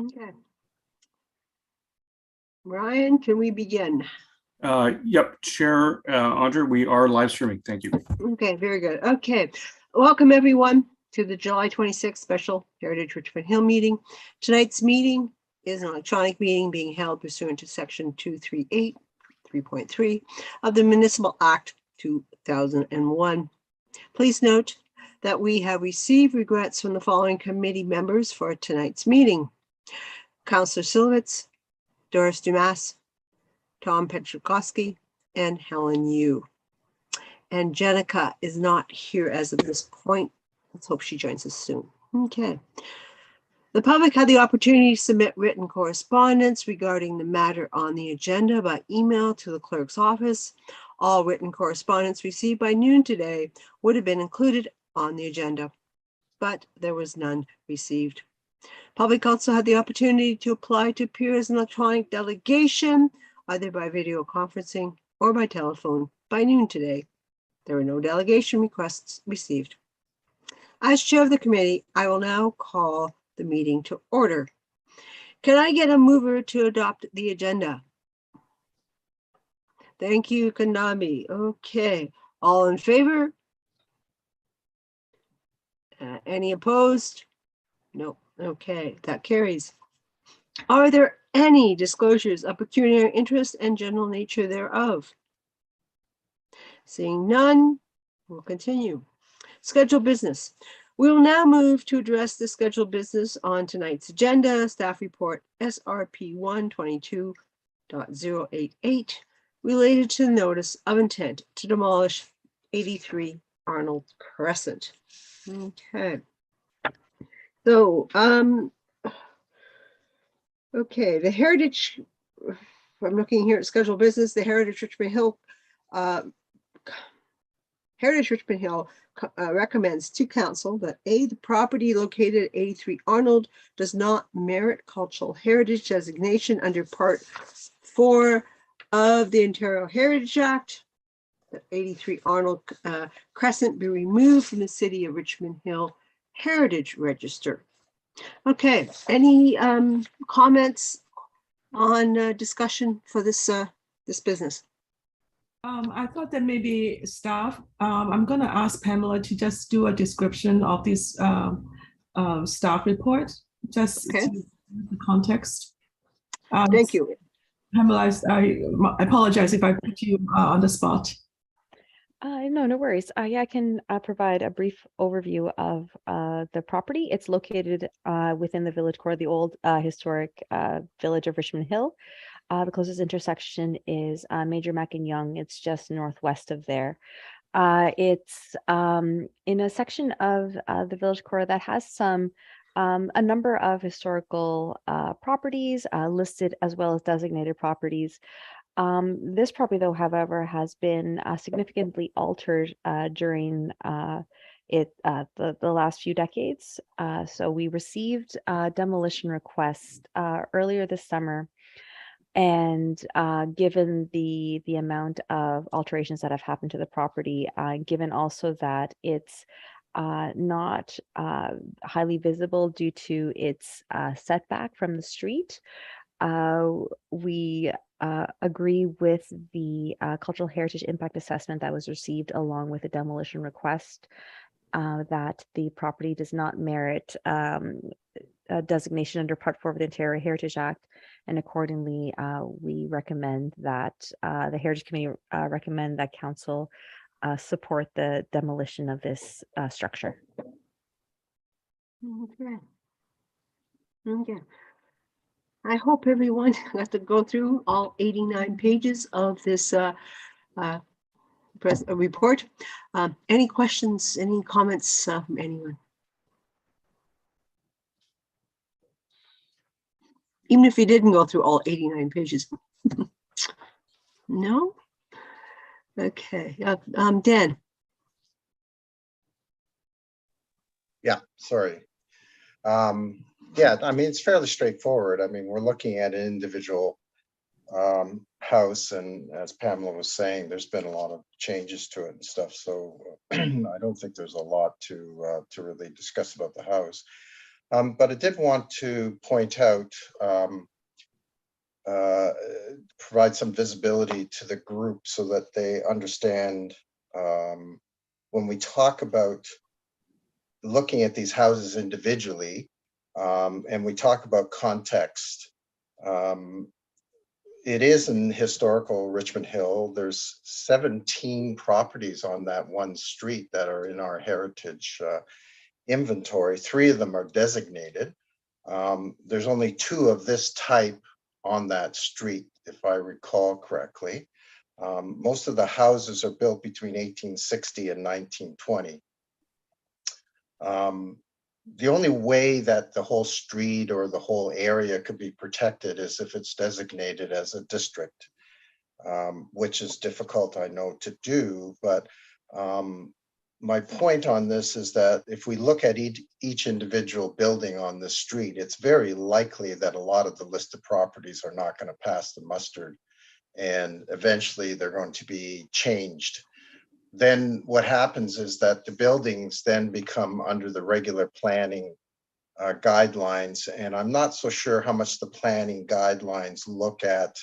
Okay. Ryan, can we begin? Yep, Chair Andre, we are live streaming. Thank you. Okay, very good. Okay. Welcome everyone to the July 26th special Heritage Richmond Hill meeting. Tonight's meeting is an electronic meeting being held pursuant to section 238, 3.3 of the Municipal Act 2001. Please note that we have received regrets from the following committee members for tonight's meeting. Councillor Silvitz, Doris Dumas, Tom Petrikowski, and Helen Yu. And Jenica is not here as of this point. Let's hope she joins us soon. Okay. The public had the opportunity to submit written correspondence regarding the matter on the agenda by email to the clerk's office. All written correspondence received by noon today would have been included on the agenda, but there was none received. Public also had the opportunity to apply to appear as an electronic delegation, either by video conferencing or by telephone by noon today. There were no delegation requests received. As chair of the committee, I will now call the meeting to order. Can I get a mover to adopt the agenda? Thank you, Kanami. Okay, all in favor? Any opposed? No. Okay, that carries. Are there any disclosures of pecuniary interest and general nature thereof? Seeing none, we'll continue. Scheduled business. We will now move to address the scheduled business on tonight's agenda, staff report SRP 122.088, related to the notice of intent to demolish 83 Arnold Crescent. Okay. So, okay, the Heritage, I'm looking here at scheduled business, the Heritage Richmond Hill recommends to council that A, the property located at 83 Arnold does not merit cultural heritage designation under Part 4 of the Ontario Heritage Act. That 83 Arnold Crescent be removed from the City of Richmond Hill Heritage Register. Okay, any comments on discussion for this business? I thought that maybe staff, I'm going to ask Pamela to just do a description of this staff report, just Okay. to the context. Thank you. Pamela, I apologize if I put you on the spot. No worries. Yeah, I can provide a brief overview of the property. It's located within the village core, the old historic village of Richmond Hill. The closest intersection is Major Mac and Yonge. It's just northwest of there. It's in a section of the village core that has a number of historical properties listed as well as designated properties. This property, though, however, has been significantly altered during the last few decades. So we received a demolition request earlier this summer. And given the amount of alterations that have happened to the property, given also that it's not highly visible due to its setback from the street, we agree with the cultural heritage impact assessment that was received along with the demolition request that the property does not merit a designation under Part 4 of the Ontario Heritage Act, and accordingly, we recommend that the Heritage Committee recommend that Council support the demolition of this structure. Okay. Okay. I hope everyone got to go through all 89 pages of this report. Any questions, any comments from anyone? Even if you didn't go through all 89 pages. No? Okay. Dan. Yeah, sorry. Yeah, I mean, it's fairly straightforward. I mean, we're looking at an individual house, and as Pamela was saying, there's been a lot of changes to it and stuff. So I don't think there's a lot to really discuss about the house. But I did want to point out, provide some visibility to the group so that they understand when we talk about looking at these houses individually, and we talk about context. It is in historical Richmond Hill. There's 17 properties on that one street that are in our heritage inventory. 3 of them are designated. There's only 2 of this type on that street, if I recall correctly. Most of the houses are built between 1860 and 1920. The only way that the whole street or the whole area could be protected is if it's designated as a district, which is difficult, I know, to do. But my point on this is that if we look at each individual building on the street, it's very likely that a lot of the listed properties are not going to pass the mustard, and eventually they're going to be changed. Then what happens is that the buildings then become under the regular planning guidelines. And I'm not so sure how much the planning guidelines look at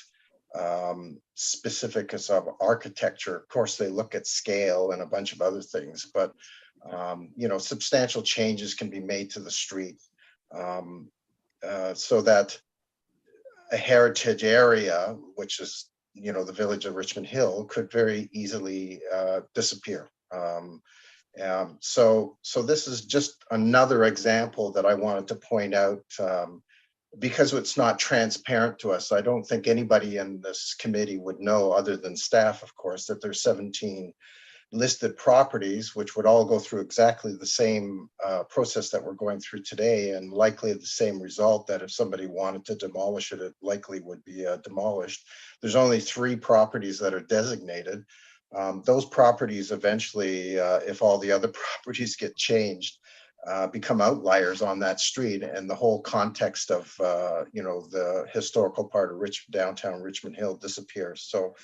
specifics of architecture. Of course, they look at scale and a bunch of other things, but you know, substantial changes can be made to the street so that a heritage area, which is, you know, the village of Richmond Hill, could very easily disappear. So this is just another example that I wanted to point out because it's not transparent to us. I don't think anybody in this committee would know, other than staff, of course, that there's 17 listed properties, which would all go through exactly the same process that we're going through today, and likely the same result, that if somebody wanted to demolish it, it likely would be demolished. There's only 3 properties that are designated. Those properties eventually, if all the other properties get changed, become outliers on that street, and the whole context of you know, the historical part of downtown Richmond Hill disappears. So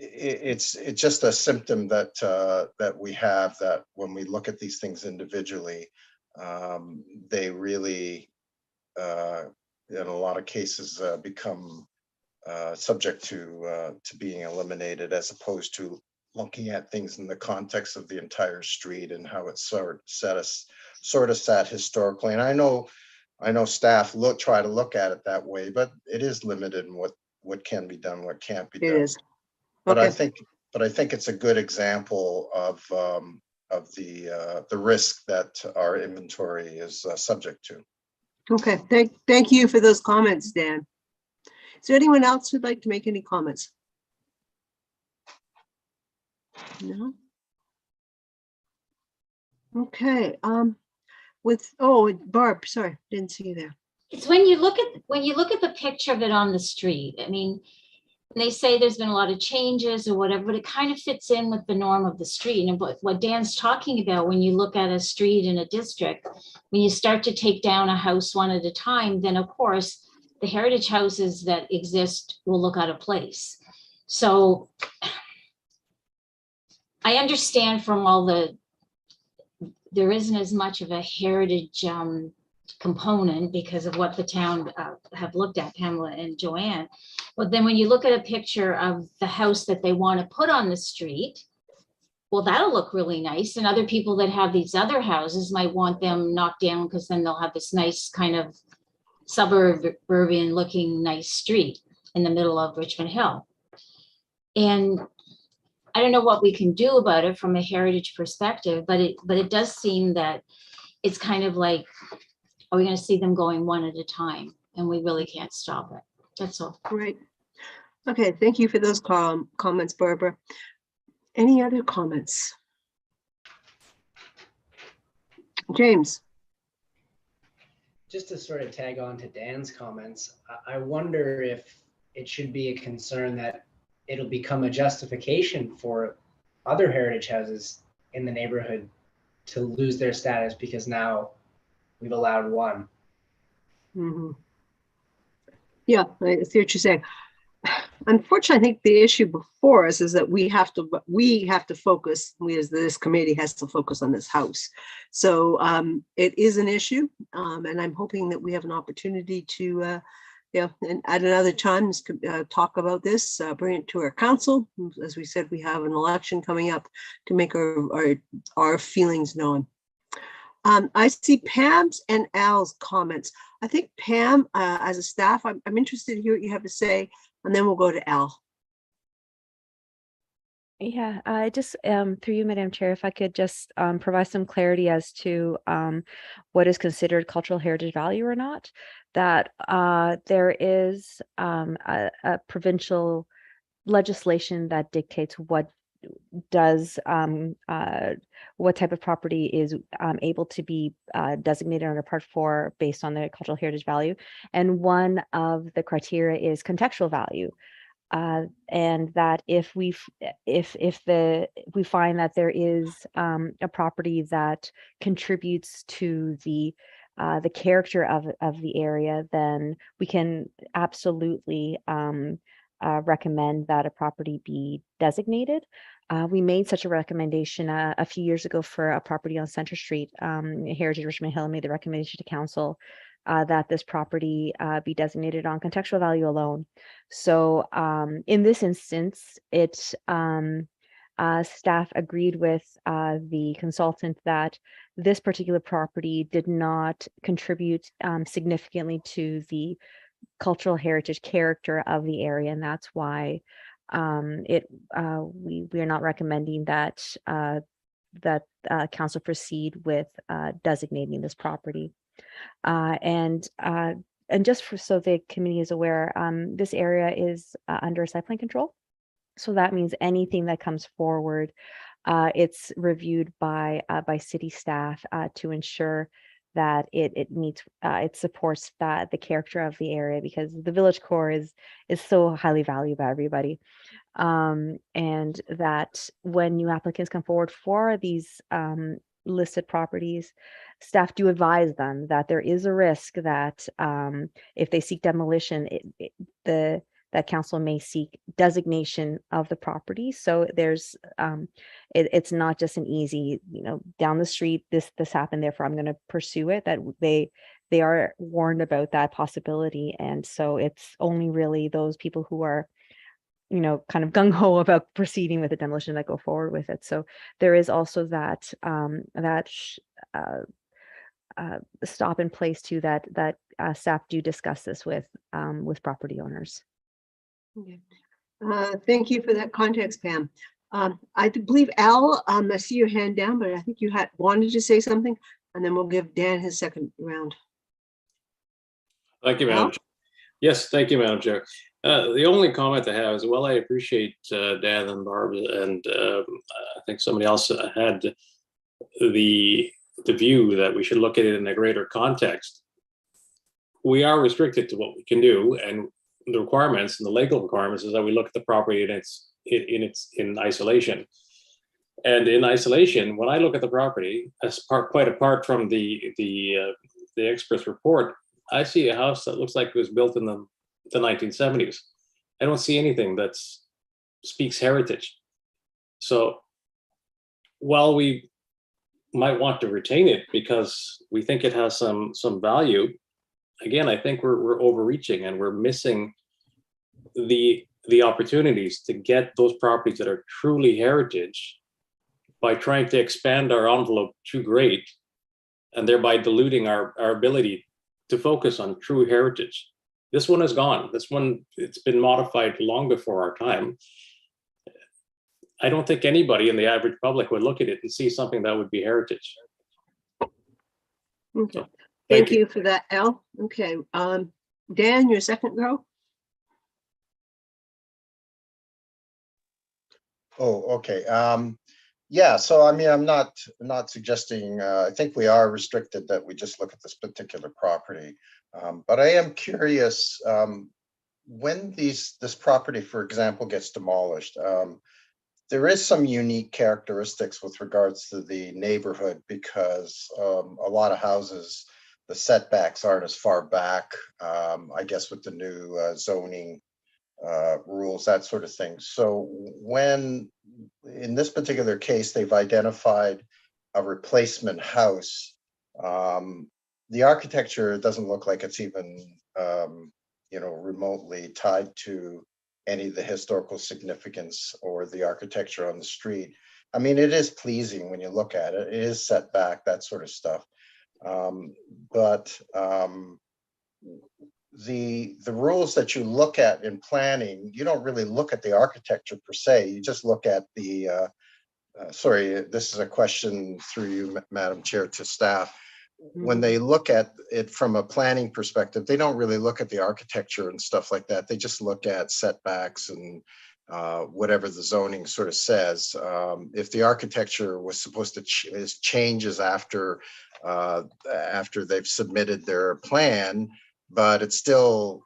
it's just a symptom that that we have, that when we look at these things individually, they really in a lot of cases become subject to being eliminated, as opposed to looking at things in the context of the entire street and how it's sort of sat historically. And I know staff try to look at it that way, but it is limited in what can be done, what can't be done. It is. But Okay. I think it's a good example of the risk that our inventory is subject to. Okay, thank you for those comments, Dan. Is there anyone else who'd like to make any comments? No? Okay, Barb, sorry, didn't see you there. It's when you look at the picture of it on the street. I mean, they say there's been a lot of changes or whatever, but it kind of fits in with the norm of the street. And what Dan's talking about, when you look at a street in a district, when you start to take down a house one at a time, then of course the heritage houses that exist will look out of place. So I understand from there isn't as much of a heritage component because of what the town have looked at, Pamela and Joanne. But then when you look at a picture of the house that they want to put on the street, well, that'll look really nice. And other people that have these other houses might want them knocked down, because then they'll have this nice kind of suburban looking nice street in the middle of Richmond Hill. And I don't know what we can do about it from a heritage perspective, but it does seem that it's kind of like, are we going to see them going one at a time? And we really can't stop it. That's all. Great. Okay, thank you for those comments, Barbara. Any other comments? James? Just to sort of tag on to Dan's comments, I wonder if it should be a concern that it'll become a justification for other heritage houses in the neighborhood to lose their status because now we've allowed one. Mm-hmm. Yeah, I see what you're saying. Unfortunately, I think the issue before us is that we have to focus, we as this committee has to focus on this house. So it is an issue, and I'm hoping that we have an opportunity to, and at another time, talk about this, bring it to our council. As we said, we have an election coming up to make our feelings known. I see Pam's and Al's comments. I think Pam, as a staff, I'm interested to hear what you have to say, and then we'll go to Al. Yeah, I just through you, Madam Chair, if I could just provide some clarity as to what is considered cultural heritage value or not. That there is a provincial legislation that dictates what type of property is able to be designated under Part 4 based on the cultural heritage value, and one of the criteria is contextual value. And that if we find that there is a property that contributes to the character of the area, then we can absolutely recommend that a property be designated. We made such a recommendation a few years ago for a property on Center Street. Heritage Richmond Hill made the recommendation to council that this property be designated on contextual value alone. So in this instance, staff agreed with the consultant that this particular property did not contribute significantly to the cultural heritage character of the area, and that's why we are not recommending that council proceed with designating this property. And just so the committee is aware, this area is under site plan control. So that means anything that comes forward, it's reviewed by city staff to ensure that it meets, it supports the character of the area, because the village core is so highly valued by everybody. And that when new applicants come forward for these listed properties, staff do advise them that there is a risk that if they seek demolition, that council may seek designation of the property. So there's it's not just an easy, down the street, this happened, therefore I'm going to pursue it. That they are warned about that possibility. And so it's only really those people who are kind of gung-ho about proceeding with the demolition that go forward with it. So there is also that stop in place too, that staff do discuss this with property owners. Okay. Thank you for that context, Pam. I believe Al, I see your hand down, but I think you wanted to say something, and then we'll give Dan his second round. Thank you, Madam Chair. Yes, thank you, Madam Chair. The only comment I have is, well, I appreciate Dan and Barb, and I think somebody else had the view that we should look at it in a greater context. We are restricted to what we can do, and the requirements and the legal requirements is that we look at the property in isolation. And in isolation, when I look at the property, quite apart from the expert's report, I see a house that looks like it was built in the 1970s. I don't see anything that speaks heritage. So while we might want to retain it because we think it has some value, again, I think we're overreaching, and we're missing the opportunities to get those properties that are truly heritage by trying to expand our envelope too great, and thereby diluting our ability to focus on true heritage. This one is gone. This one, it's been modified long before our time. I don't think anybody in the average public would look at it and see something that would be heritage. Okay. So, Thank you for that, Al. Okay. Dan, your second row. Oh, okay. Yeah, so I mean, I'm not suggesting, I think we are restricted that we just look at this particular property. But I am curious, when this property, for example, gets demolished, there is some unique characteristics with regards to the neighborhood, because a lot of houses, the setbacks aren't as far back, I guess with the new zoning rules, that sort of thing. So when, in this particular case, they've identified a replacement house, the architecture doesn't look like it's even, remotely tied to any of the historical significance or the architecture on the street. I mean, it is pleasing when you look at it. It is set back, that sort of stuff. The rules that you look at in planning, you don't really look at the architecture per se. You just look at the, sorry, this is a question through you, Madam Chair, to staff. When they look at it from a planning perspective, they don't really look at the architecture and stuff like that. They just look at setbacks and whatever the zoning sort of says. If the architecture was supposed to changes after they've submitted their plan, but it still,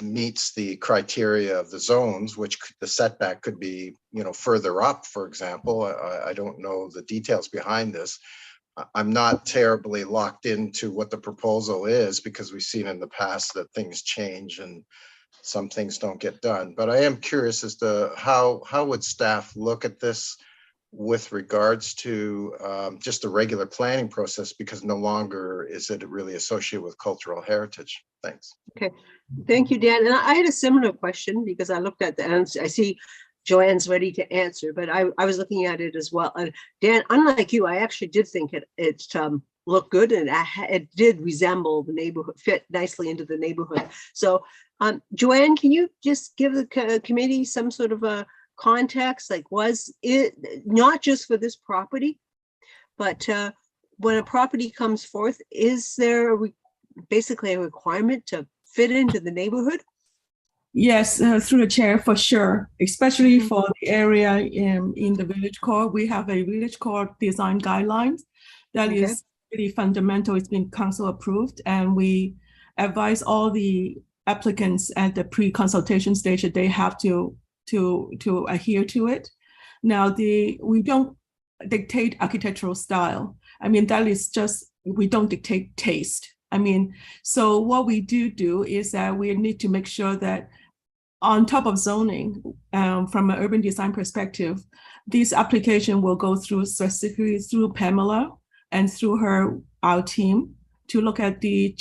meets the criteria of the zones, which the setback could be, further up, for example. I don't know the details behind this. I'm not terribly locked into what the proposal is because we've seen in the past that things change and some things don't get done. But I am curious as to how would staff look at this with regards to just a regular planning process, because no longer is it really associated with cultural heritage. Thanks. Okay, thank you, Dan. And I had a similar question because I looked at the answer. I see Joanne's ready to answer, but I was looking at it as well. And Dan, unlike you, I actually did think it looked good, and it did resemble the neighborhood, fit nicely into the neighborhood. So, Joanne, can you just give the committee some sort of a context? Like, was it not just for this property, but when a property comes forth, is there basically a requirement to fit into the neighborhood? Yes, through the chair, for sure, especially for the area in the village core. We have a village core design guidelines that is really fundamental. It's been council approved, and we advise all the applicants at the pre-consultation stage that they have to adhere to it. Now, we don't dictate architectural style. I mean, that is just, we don't dictate taste. I mean, so what we do is that we need to make sure that on top of zoning, from an urban design perspective, this application will go through specifically through Pamela and through our team to look at the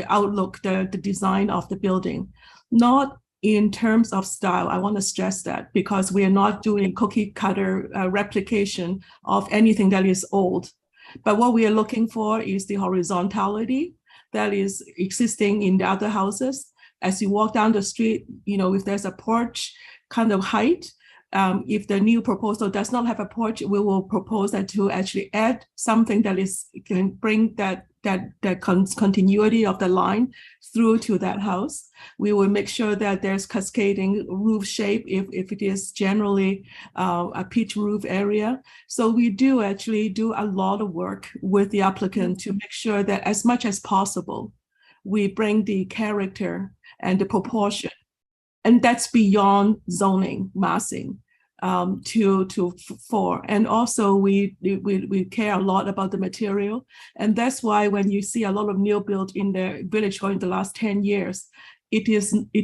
outlook, the design of the building, not in terms of style. I want to stress that, because we are not doing cookie cutter replication of anything that is old. But what we are looking for is the horizontality that is existing in the other houses. As you walk down the street, if there's a porch kind of height, if the new proposal does not have a porch, we will propose that to actually add something that can bring that continuity of the line through to that house. We will make sure that there's cascading roof shape if it is generally a pitch roof area. So we do actually do a lot of work with the applicant to make sure that as much as possible, we bring the character and the proportion, and that's beyond zoning massing for. And also we care a lot about the material, and that's why when you see a lot of new build in the village in the last 10 years, it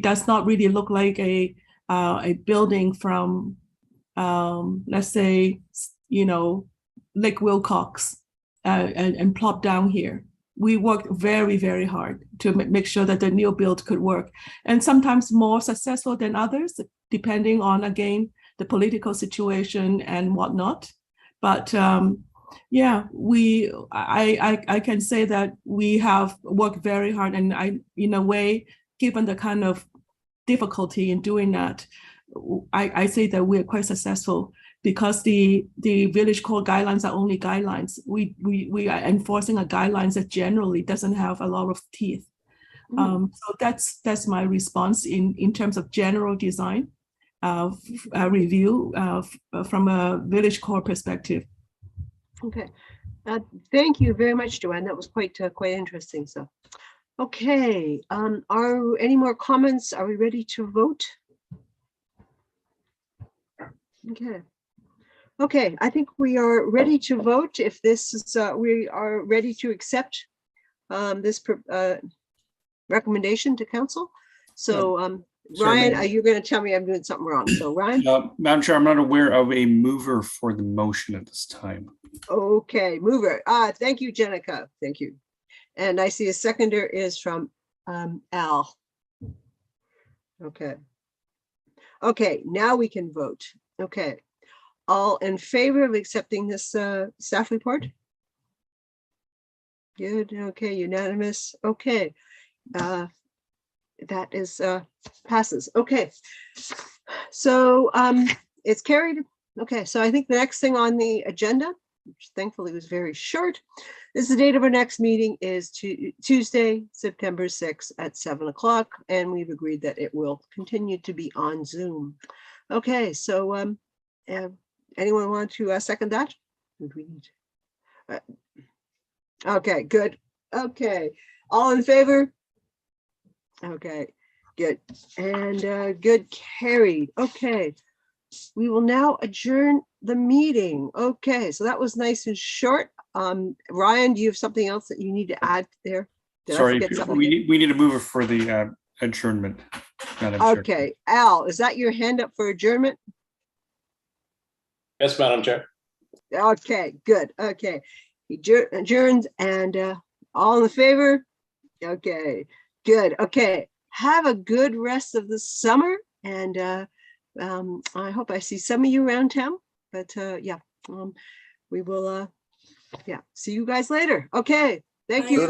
does not really look like a building from let's say Lake Wilcox and plop down here. We worked very, very hard to make sure that the new build could work, and sometimes more successful than others, depending on, again, the political situation and whatnot. But I can say that we have worked very hard, and in a way, given the kind of difficulty in doing that, I say that we are quite successful, because the village core guidelines are only guidelines. We are enforcing a guidelines that generally doesn't have a lot of teeth. So that's my response in terms of general design review from a village core perspective. Okay, thank you very much, Joanne. That was quite interesting. So, okay, are any more comments? Are we ready to vote? Okay, I think we are ready to vote. If this is, we are ready to accept this recommendation to council. So Ryan, Sorry. you're going to tell me I'm doing something wrong. So Ryan, Madam Chair, I'm not aware of a mover for the motion at this time. okay, mover. Thank you, Jenica. Thank you. And I see a seconder is from Al. Okay. Okay, now we can vote. Okay. All in favor of accepting this staff report? Good, okay, unanimous, okay. That is passes, okay. So it's carried. Okay, so I think the next thing on the agenda, which thankfully was very short, is the date of our next meeting is Tuesday, September 6th at 7 o'clock, and we've agreed that it will continue to be on Zoom. Okay, so anyone want to second that? Who do we need? Okay, good. Okay, all in favor? Okay, good. And good, carried. Okay, we will now adjourn the meeting. Okay, so that was nice and short. Ryan, do you have something else that you need to add there? Did I Sorry, forget something? we need a mover for the adjournment. Madam Chair. Okay, Al, is that your hand up for adjournment? Yes, Madam Chair. Okay, good. Okay, adjourned and all in favor? Okay, good. Okay, have a good rest of the summer, and I hope I see some of you around town. But yeah, we will. Yeah, see you guys later. Okay, thank you.